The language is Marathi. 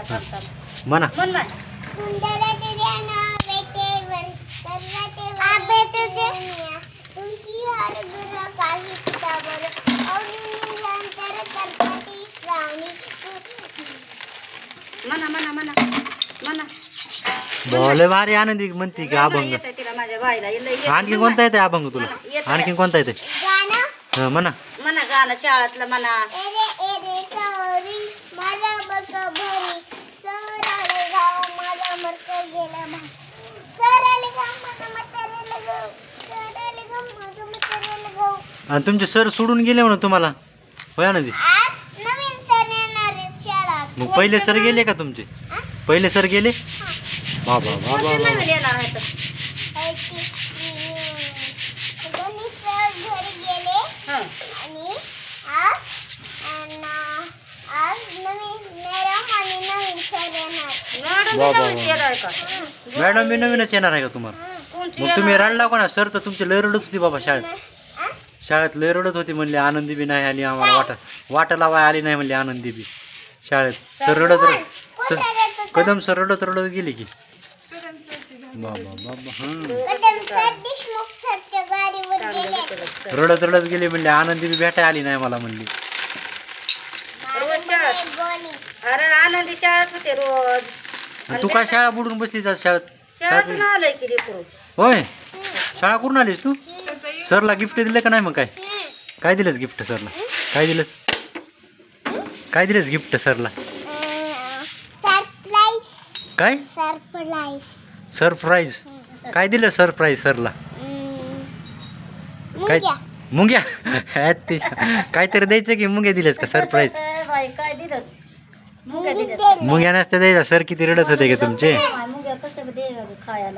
आता करतात म्हणा म्हण म्हण म्हणा म्हणा म्हणा म्हणा बोले भारी आनंदी म्हणती की अभंग येतं तिला माझ्या बाईला येतं. आणखी कोणता येते अभंग तुला आणखी कोणता येते हा म्हणा म्हणा गाणं शाळातलं म्हणा आणि तुमचे सर सोडून गेले म्हणून तुम्हाला होय आनंदी मग पहिले सर गेले का तुमचे पहिले सर गेले बाबा बाबा कोणते बाबा म्हणून येणार आहे तर? हं. मॅडम वा, वा, नवीन वा. केलं आहे का? मॅडम मी नवीनच येणार आहे का तुम्हाला कोणची मग तुम्ही येणार? रडला कोणा सर तर तुमची लय रडत होती बाबा शाळेत लय रडत होती म्हणले आनंदी बी नाही आली आम्हाला वाटा लावाय आली नाही म्हणले आनंदी बी शाळेत सर रडत कदम सर रडत गेली की बाबा बाबा रडत गेली म्हणले आनंदी बी भेटाय आली नाही मला म्हणली रोज शाळेत अरे आनंदी शाळेत होते रोज तू काय शाळा बुडून बसली जा शाळेत शाळेतून आलंय की लेकरू होय शाळा करून आलीस तू सरला गिफ्ट दिलं का नाही मग काय दिलंस गिफ्ट सरला काय दिलंस गिफ्ट सरला काय सरप्राईज काय दिलं सरप्राईज सरला काय मुंग्या काहीतरी द्यायचं की मुंग्या दिल्यास का सरप्राईज बाई काय दिलंच मुंग्या दिलं मुंग्या नसत्या द्यायचा सर किती रडत होते का तुमचे मुंग्या कसं द्यायला खायला